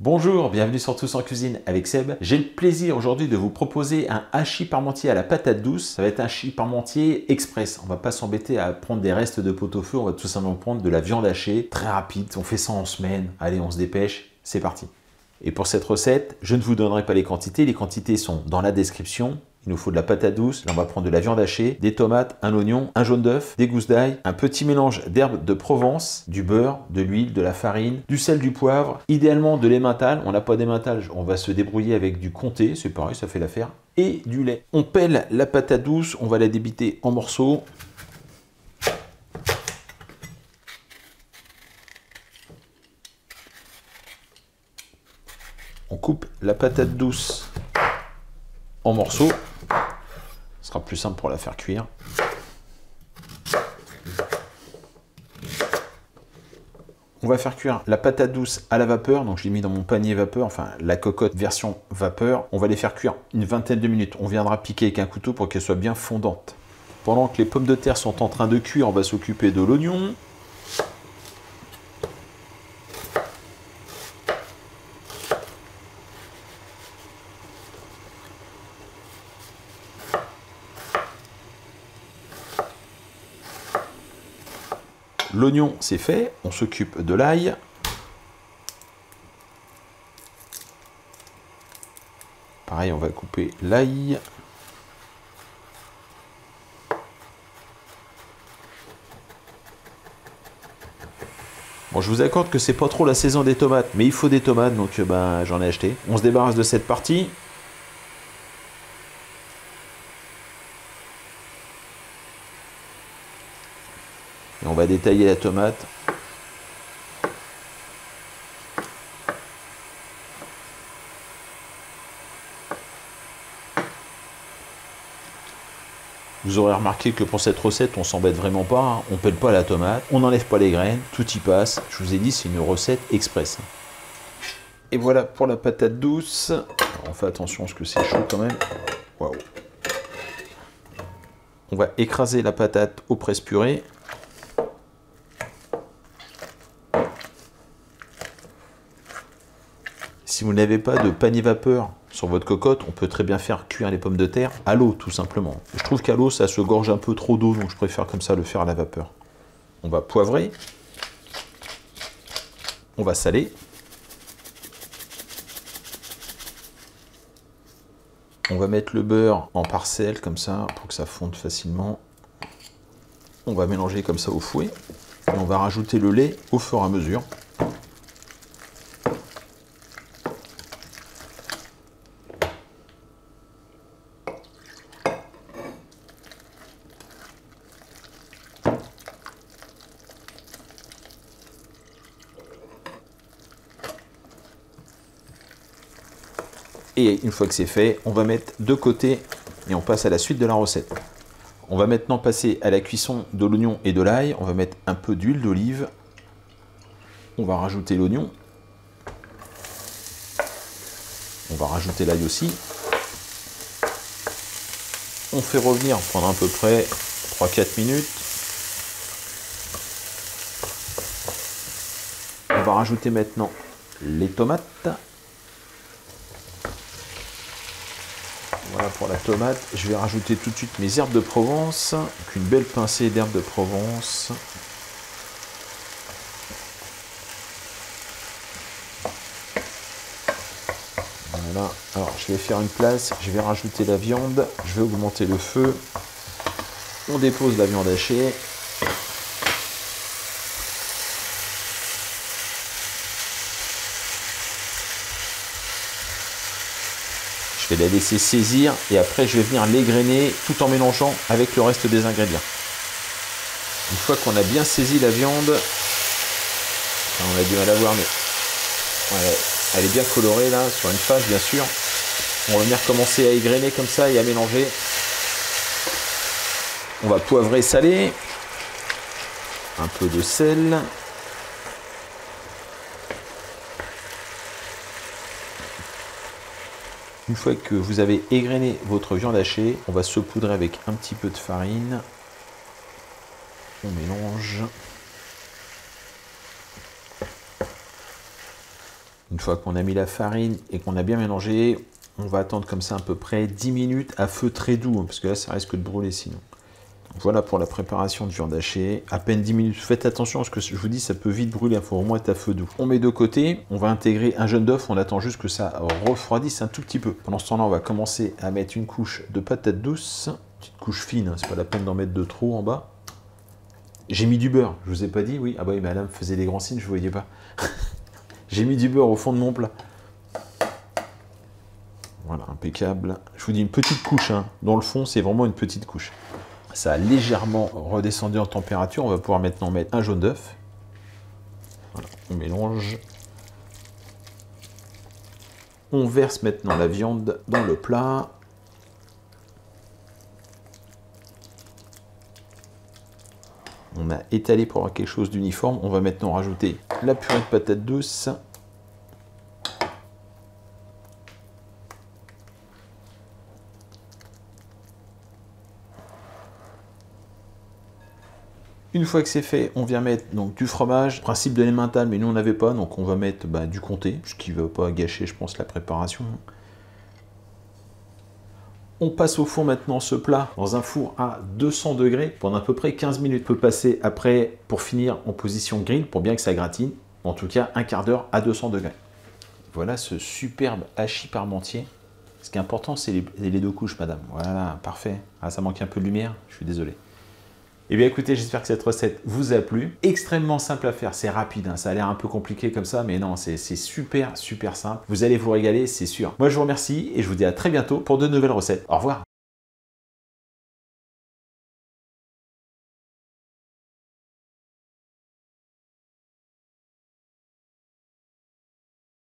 Bonjour, bienvenue sur Tous en Cuisine avec Seb. J'ai le plaisir aujourd'hui de vous proposer un hachis parmentier à la patate douce. Ça va être un hachis parmentier express. On va pas s'embêter à prendre des restes de pot-au-feu, on va tout simplement prendre de la viande hachée, très rapide. On fait ça en semaine. Allez, on se dépêche, c'est parti. Et pour cette recette, je ne vous donnerai pas les quantités sont dans la description. Il nous faut de la patate douce, là on va prendre de la viande hachée, des tomates, un oignon, un jaune d'œuf, des gousses d'ail, un petit mélange d'herbes de Provence, du beurre, de l'huile, de la farine, du sel, du poivre, idéalement de l'emmental. On n'a pas d'emmental, on va se débrouiller avec du comté, c'est pareil, ça fait l'affaire, et du lait. On pèle la patate douce, on va la débiter en morceaux. On coupe la patate douce en morceaux. Ce sera plus simple pour la faire cuire. On va faire cuire la patate douce à la vapeur. Donc je l'ai mis dans mon panier vapeur, enfin la cocotte version vapeur. On va les faire cuire une vingtaine de minutes. On viendra piquer avec un couteau pour qu'elles soient bien fondantes. Pendant que les pommes de terre sont en train de cuire, on va s'occuper de l'oignon. L'oignon, c'est fait. On s'occupe de l'ail. Pareil, on va couper l'ail. Bon, je vous accorde que c'est pas trop la saison des tomates, mais il faut des tomates, donc j'en ai acheté. On se débarrasse de cette partie. Et on va détailler la tomate. Vous aurez remarqué que pour cette recette, on s'embête vraiment pas. Hein. On pèle pas la tomate, on n'enlève pas les graines, tout y passe. Je vous ai dit, c'est une recette express. Et voilà pour la patate douce. Alors, on fait attention parce que c'est chaud quand même. Waouh. On va écraser la patate au presse-purée. Si vous n'avez pas de panier vapeur sur votre cocotte, on peut très bien faire cuire les pommes de terre à l'eau, tout simplement. Je trouve qu'à l'eau, ça se gorge un peu trop d'eau, donc je préfère comme ça le faire à la vapeur. On va poivrer. On va saler. On va mettre le beurre en parcelles, comme ça, pour que ça fonde facilement. On va mélanger comme ça au fouet. Et on va rajouter le lait au fur et à mesure. Et une fois que c'est fait, on va mettre de côté et on passe à la suite de la recette. On va maintenant passer à la cuisson de l'oignon et de l'ail. On va mettre un peu d'huile d'olive. On va rajouter l'oignon. On va rajouter l'ail aussi. On fait revenir pendant à peu près 3-4 minutes. On va rajouter maintenant les tomates. Voilà pour la tomate. Je vais rajouter tout de suite mes herbes de Provence. Donc une belle pincée d'herbes de Provence. Voilà. Alors je vais faire une place. Je vais rajouter la viande. Je vais augmenter le feu. On dépose la viande hachée. Je vais la laisser saisir et après je vais venir l'égrener tout en mélangeant avec le reste des ingrédients. Une fois qu'on a bien saisi la viande, on a du mal à voir mais ouais, elle est bien colorée là sur une face bien sûr. On va venir commencer à égrener comme ça et à mélanger. On va poivrer, saler, un peu de sel. Une fois que vous avez égrené votre viande hachée, on va saupoudrer avec un petit peu de farine. On mélange. Une fois qu'on a mis la farine et qu'on a bien mélangé, on va attendre comme ça à peu près 10 minutes à feu très doux, hein, parce que là ça risque de brûler sinon. Voilà pour la préparation de viande hachée, à peine 10 minutes. Faites attention parce que je vous dis, ça peut vite brûler, il faut au moins être à feu doux. On met de côté, on va intégrer un jaune d'œuf, on attend juste que ça refroidisse un tout petit peu. Pendant ce temps-là, on va commencer à mettre une couche de patates douces, petite couche fine, hein, c'est pas la peine d'en mettre de trop en bas. J'ai mis du beurre, je vous ai pas dit, oui. Ah bah oui, madame faisait des grands signes, je ne voyais pas. J'ai mis du beurre au fond de mon plat. Voilà, impeccable. Je vous dis une petite couche, hein. Dans le fond, c'est vraiment une petite couche. Ça a légèrement redescendu en température. On va pouvoir maintenant mettre un jaune d'œuf. Voilà, on mélange. On verse maintenant la viande dans le plat. On a étalé pour avoir quelque chose d'uniforme. On va maintenant rajouter la purée de patates douces. Une fois que c'est fait, on vient mettre donc du fromage, principe de l'emmental, mais nous on n'avait pas, donc on va mettre du comté, ce qui ne va pas gâcher, je pense, la préparation. On passe au four maintenant ce plat dans un four à 200 degrés pendant à peu près 15 minutes. On peut passer après pour finir en position grill pour bien que ça gratine. En tout cas, un quart d'heure à 200 degrés. Voilà ce superbe hachis parmentier. Ce qui est important, c'est les deux couches, madame. Voilà, parfait. Ah, ça manque un peu de lumière, je suis désolé. Eh bien écoutez, j'espère que cette recette vous a plu. Extrêmement simple à faire, c'est rapide, hein. Ça a l'air un peu compliqué comme ça, mais non, c'est super simple. Vous allez vous régaler, c'est sûr. Moi je vous remercie et je vous dis à très bientôt pour de nouvelles recettes. Au revoir.